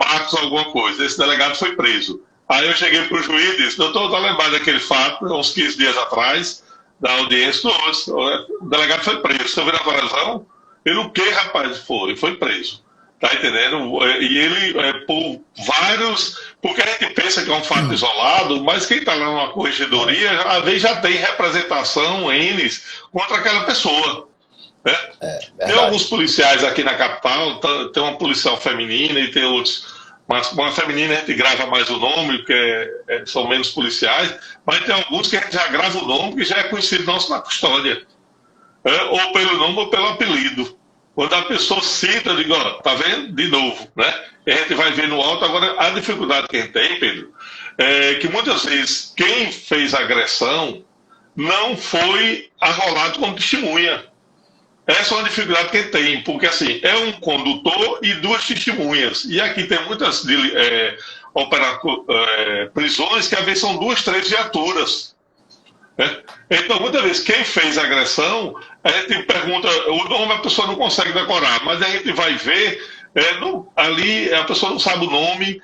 Marcos alguma coisa, esse delegado foi preso. Aí eu cheguei para o juiz e disse, doutor, está lembrado daquele fato, uns 15 dias atrás, da audiência, o delegado foi preso. Você viu a varazão? Ele o quê, rapaz? Foi preso. Tá entendendo? E ele, por vários... Porque a gente pensa que é um fato isolado, mas quem está lá numa corregedoria, às vezes já tem representação, Enes, contra aquela pessoa. Né? Tem alguns policiais aqui na capital, tem uma policial feminina e tem outros... Mas uma feminina a gente grava mais o nome, porque são menos policiais, mas tem alguns que a gente já grava o nome, que já é conhecido nosso na custódia. Ou pelo nome ou pelo apelido. Quando a pessoa cita, eu digo, ó, tá vendo? De novo, né? E a gente vai ver no alto. Agora, a dificuldade que a gente tem, Pedro, é que muitas vezes quem fez a agressão não foi arrolado como testemunha. Essa é uma dificuldade que a gente tem, porque assim, é um condutor e duas testemunhas. E aqui tem muitas prisões que às vezes são 2, 3 viaturas. Então, muitas vezes, quem fez a agressão, a gente pergunta, o nome a pessoa não consegue decorar, mas a gente vai ver, ali a pessoa não sabe o nome,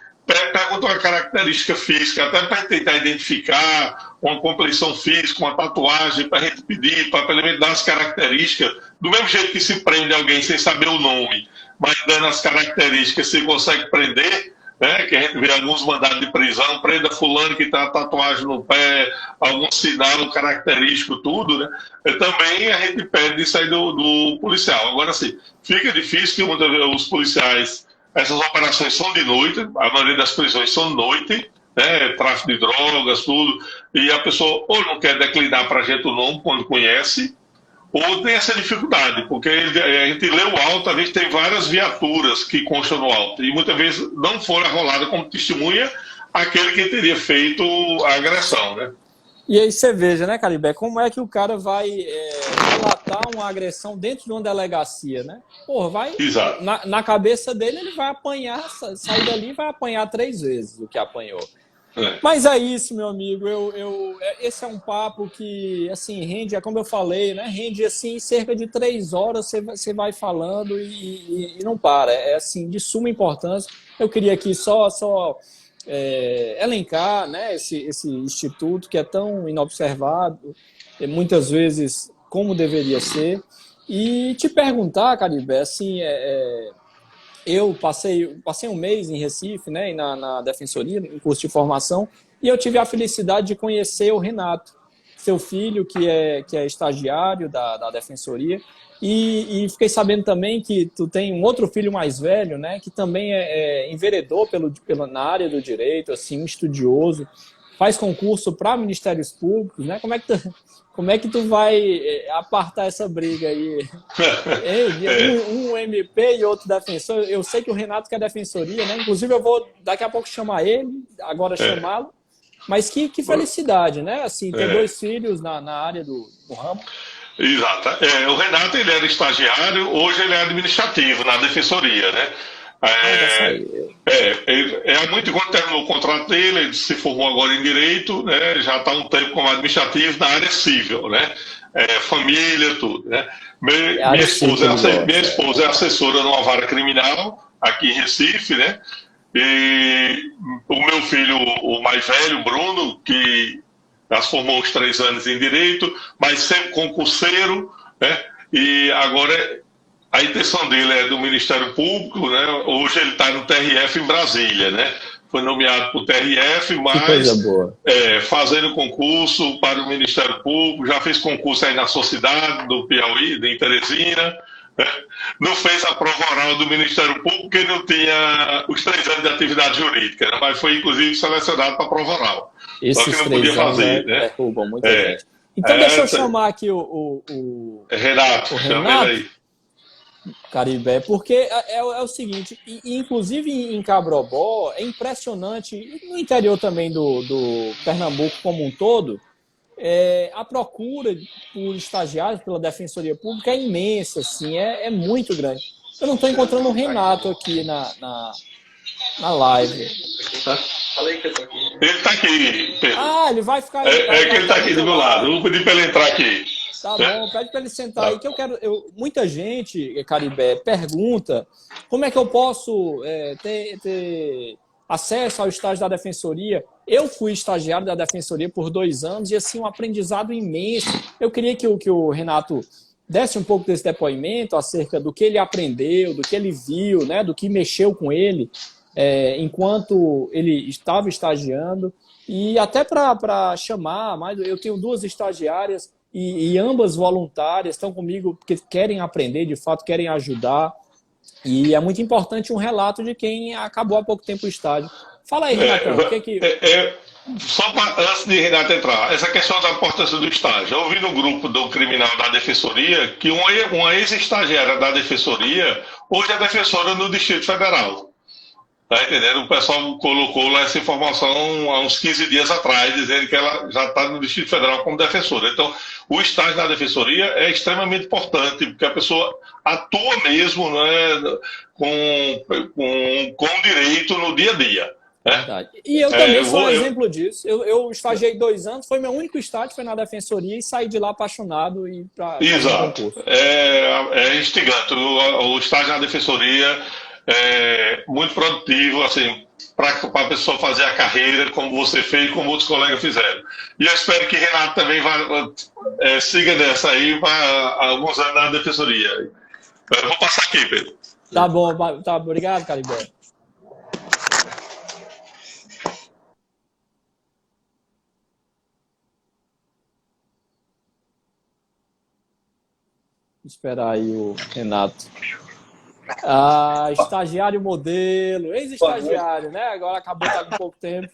pergunta uma característica física, até para tentar identificar uma compleição física, uma tatuagem, para a gente pedir, para ele dar as características, do mesmo jeito que se prende alguém sem saber o nome, mas dando as características, se consegue prender, né, que a gente vê alguns mandados de prisão, prenda fulano que tem uma tatuagem no pé, algum sinal característico, tudo, né? Também a gente pede isso aí do policial. Agora, assim, fica difícil que muitas vezes os policiais, essas operações são de noite, a maioria das prisões são de noite, né, tráfico de drogas, tudo, e a pessoa ou não quer declinar para a gente o nome quando conhece, ou tem essa dificuldade, porque a gente lê o auto, às vezes tem várias viaturas que constam no auto, e muitas vezes não foram arroladas como testemunha aquele que teria feito a agressão, né?
E aí você veja, né, Caribé, como é que o cara vai relatar uma agressão dentro de uma delegacia, né? Porra, vai...
Exato.
Na cabeça dele, ele vai apanhar, sair dali e vai apanhar 3 vezes o que apanhou. Mas é isso, meu amigo. Esse é um papo que, assim, rende, é como eu falei, né? Rende, assim, cerca de 3 horas você vai falando e não para. É, assim, de suma importância. Eu queria aqui só elencar, né, esse instituto que é tão inobservado, muitas vezes como deveria ser. E te perguntar, Caribé, assim, eu passei um mês em Recife, né, na Defensoria, em curso de formação, e eu tive a felicidade de conhecer o Renato, seu filho, que é estagiário da Defensoria, e fiquei sabendo também que tu tem um outro filho mais velho, né, que também enveredou na área do direito, assim, um estudioso, faz concurso para ministérios públicos, né? Como é que tu vai apartar essa briga aí? Um MP e outro defensor. Eu sei que o Renato quer defensoria, né? Inclusive eu vou daqui a pouco chamar ele, agora chamá-lo. Mas que felicidade, né? Assim, ter 2 filhos na área do ramo.
Exato. O Renato, ele era estagiário, hoje ele é administrativo na defensoria, né? Há muito quando terminou o contrato dele, ele se formou agora em Direito, né? Já está um tempo como administrativo na área civil, né? Família, tudo, né? Minha esposa é assessora numa vara criminal aqui em Recife, né? E o meu filho, o mais velho, Bruno, que já se formou uns 3 anos em Direito, mas sempre concurseiro, né? E agora a intenção dele é do Ministério Público, né? Hoje ele está no TRF em Brasília, né? Foi nomeado para o TRF, mas fazendo concurso para o Ministério Público, já fez concurso aí na sua cidade, do Piauí, em Teresina, né? Não fez a prova oral do Ministério Público, porque não tinha os 3 anos de atividade jurídica, né? Mas foi inclusive selecionado para a prova oral. Só que não podia fazer, né?
Derrubam muita gente. Então deixa eu chamar aqui o
Renato, chama ele aí.
Caribé, porque é o seguinte, inclusive em Cabrobó, é impressionante, no interior também do Pernambuco como um todo, a procura por estagiários pela Defensoria Pública é imensa, assim, é muito grande. Eu não estou encontrando o Renato aqui na live.
Ele está aqui, Pedro.
Ele vai ficar...
que ele está aqui do meu lado, eu vou pedir para ele entrar aqui.
Tá bom, pede para ele sentar aí, que eu quero... muita gente, Caribé, pergunta como é que eu posso ter acesso ao estágio da Defensoria. Eu fui estagiário da Defensoria por 2 anos e, assim, um aprendizado imenso. Eu queria que o Renato desse um pouco desse depoimento acerca do que ele aprendeu, do que ele viu, né, do que mexeu com ele enquanto ele estava estagiando. E até para chamar, eu tenho 2 estagiárias e ambas voluntárias, estão comigo porque querem aprender, de fato, querem ajudar. E é muito importante um relato de quem acabou há pouco tempo o estágio. Fala aí, Renatão,
Só antes de Renato entrar, essa questão da importância do estágio. Eu ouvi no grupo do criminal da Defensoria que uma ex-estagiária da Defensoria hoje é defensora no Distrito Federal. Tá entendendo? O pessoal colocou lá essa informação há uns 15 dias atrás, dizendo que ela já está no Distrito Federal como defensora. Então, o estágio na Defensoria é extremamente importante, porque a pessoa atua mesmo, né, com direito no dia a dia. Né?
Verdade. E eu também sou um exemplo disso. Eu estagiei 2 anos, foi meu único estágio, foi na Defensoria e saí de lá apaixonado e para
Exato.
concurso.
É instigante. O estágio na Defensoria é muito produtivo, assim, para a pessoa fazer a carreira como você fez e como outros colegas fizeram. E eu espero que Renato também siga nessa aí para alguns anos na Defensoria. Eu vou passar aqui, Pedro.
Tá bom, tá, obrigado, Caribé. esperar aí o Renato. Estagiário modelo, ex-estagiário, né? Agora acabou de estar com pouco tempo.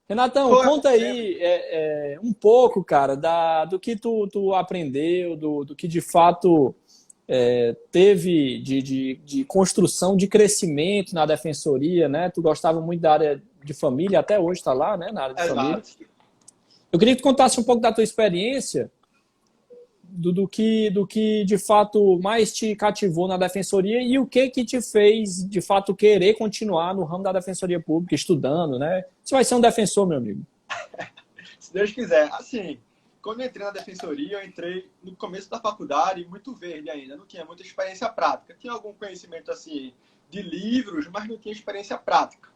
Renatão, conta aí um pouco, cara, do que tu aprendeu, do que de fato teve de construção, de crescimento na defensoria, né? Tu gostava muito da área de família, até hoje está lá, né? Na área de família. Eu queria que tu contasse um pouco da tua experiência, do que de fato mais te cativou na defensoria e o que te fez de fato querer continuar no ramo da defensoria pública, estudando, né? Você vai ser um defensor, meu amigo.
Se Deus quiser. Assim, quando eu entrei na defensoria, eu entrei no começo da faculdade, muito verde ainda, não tinha muita experiência prática. Tinha algum conhecimento assim de livros, mas não tinha experiência prática.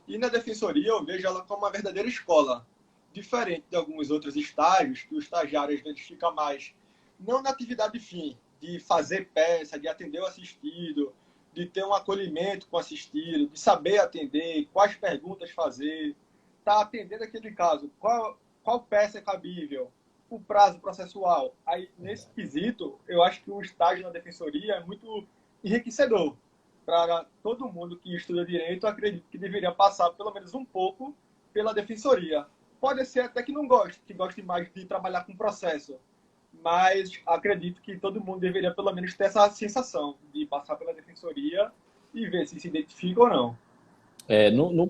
E na defensoria eu vejo ela como uma verdadeira escola, diferente de alguns outros estágios, que o estagiário às vezes fica mais não na atividade fim, de fazer peça, de atender o assistido, de ter um acolhimento com o assistido, de saber atender, quais perguntas fazer, tá atendendo aquele caso, qual peça é cabível, o prazo processual. Aí, nesse quesito, eu acho que o estágio na defensoria é muito enriquecedor. Para todo mundo que estuda direito, eu acredito que deveria passar pelo menos um pouco pela defensoria. Pode ser até que não goste, que goste mais de trabalhar com processo, mas acredito que todo mundo deveria pelo menos ter essa sensação de passar pela defensoria e ver se identifica ou não.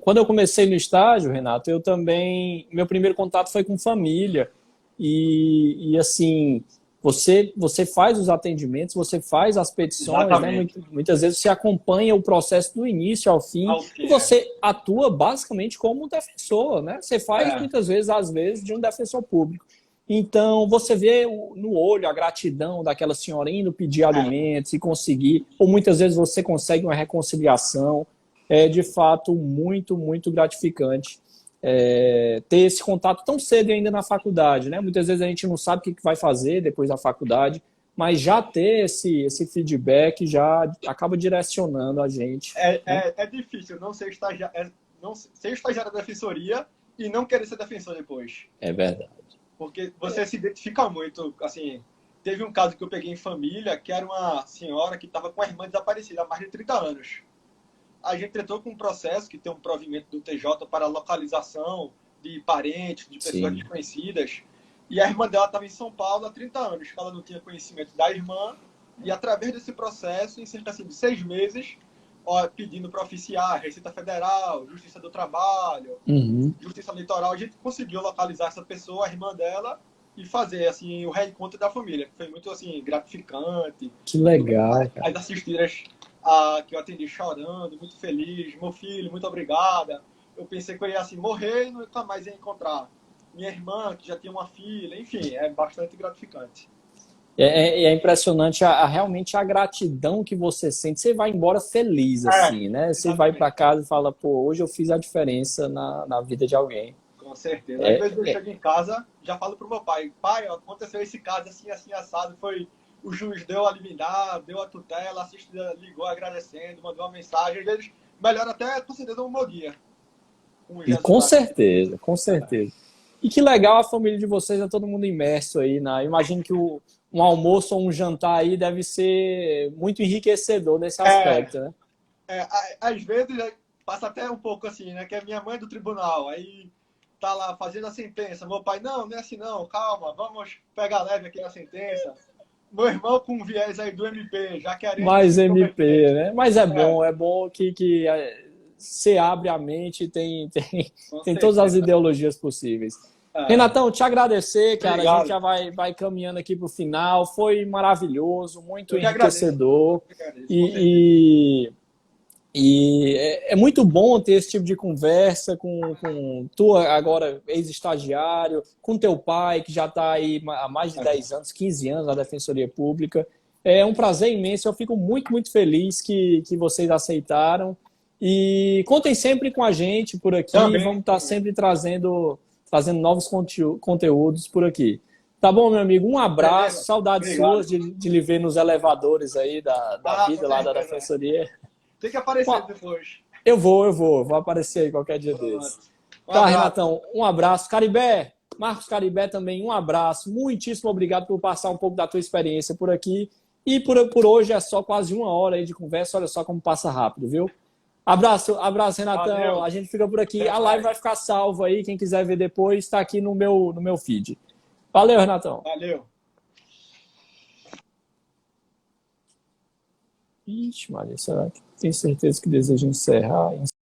Quando eu comecei no estágio, Renato, eu também... Meu primeiro contato foi com família. E assim, você faz os atendimentos, você faz as petições, né? Muitas vezes você acompanha o processo do início ao fim e você atua basicamente como um defensor, né? Você faz muitas vezes, às vezes, de um defensor público. Então, você vê no olho a gratidão daquela senhora indo pedir alimentos e conseguir, ou muitas vezes você consegue uma reconciliação. É, de fato, muito, muito gratificante ter esse contato tão cedo ainda na faculdade, né? Muitas vezes a gente não sabe o que vai fazer depois da faculdade, mas já ter esse feedback já acaba direcionando a gente.
É difícil não ser estagiário da defensoria e não querer ser defensor depois.
É verdade.
Porque você se identifica muito, assim... Teve um caso que eu peguei em família, que era uma senhora que estava com a irmã desaparecida há mais de 30 anos. A gente entrou com um processo que tem um provimento do TJ para localização de parentes, de pessoas desconhecidas. E a irmã dela estava em São Paulo há 30 anos, que ela não tinha conhecimento da irmã. E através desse processo, em cerca de 6 meses, pedindo para oficiar Receita Federal, Justiça do Trabalho, Justiça Eleitoral, a gente conseguiu localizar essa pessoa, a irmã dela, e fazer assim, o reencontro da família. Foi muito assim, gratificante.
Que legal.
As assistidas que eu atendi chorando, muito feliz. Meu filho, muito obrigada. Eu pensei que eu ia assim, morrer e nunca mais ia encontrar. Minha irmã, que já tinha uma filha, enfim, é bastante gratificante.
É impressionante realmente a gratidão que você sente. Você vai embora feliz, assim, né? Você vai para casa e fala, pô, hoje eu fiz a diferença na vida de alguém.
Com certeza. Às vezes eu chego em casa, já falo pro meu pai, aconteceu esse caso assim, assim, assado, o juiz deu a liminar, deu a tutela, a assistida ligou agradecendo, mandou uma mensagem, às vezes melhor até concedendo um bom dia.
Com certeza, com certeza. E que legal a família de vocês, é todo mundo imerso aí. Imagino que um almoço ou um jantar aí deve ser muito enriquecedor nesse aspecto, né?
Às vezes passa até um pouco assim, né? Que é minha mãe do tribunal, aí tá lá fazendo a sentença. Meu pai, não é assim não, calma, vamos pegar leve aqui na sentença. Meu irmão com viés aí do MP, já querendo...
Mais MP, né? Mas é bom que você abre a mente e tem todas as ideologias possíveis. Renatão, te agradecer, cara. Obrigado. A gente já vai caminhando aqui para o final. Foi maravilhoso, muito enriquecedor. E é muito bom ter esse tipo de conversa com tu, agora ex-estagiário, com teu pai, que já está aí há mais de 10 anos, 15 anos na Defensoria Pública. É um prazer imenso. Eu fico muito, muito feliz que vocês aceitaram. E contem sempre com a gente por aqui. Vamos estar sempre trazendo novos conteúdos por aqui. Tá bom, meu amigo? Um abraço, saudades suas de lhe ver nos elevadores aí da vida lá da Defensoria.
Tem que aparecer depois.
Eu vou aparecer aí qualquer dia desse. Tá, Renatão, um abraço. Caribé, Marcos Caribé também, um abraço. Muitíssimo obrigado por passar um pouco da tua experiência por aqui. E por hoje é só quase 1 hora aí de conversa. Olha só como passa rápido, viu? Abraço, Renatão.
Valeu.
A gente fica por aqui.
Até
A live
mais.
vai ficar salva aí. Quem quiser ver depois, está aqui no meu feed. Valeu, Renatão.
Valeu.
Ixi, Maria, será que tem certeza que deseja encerrar?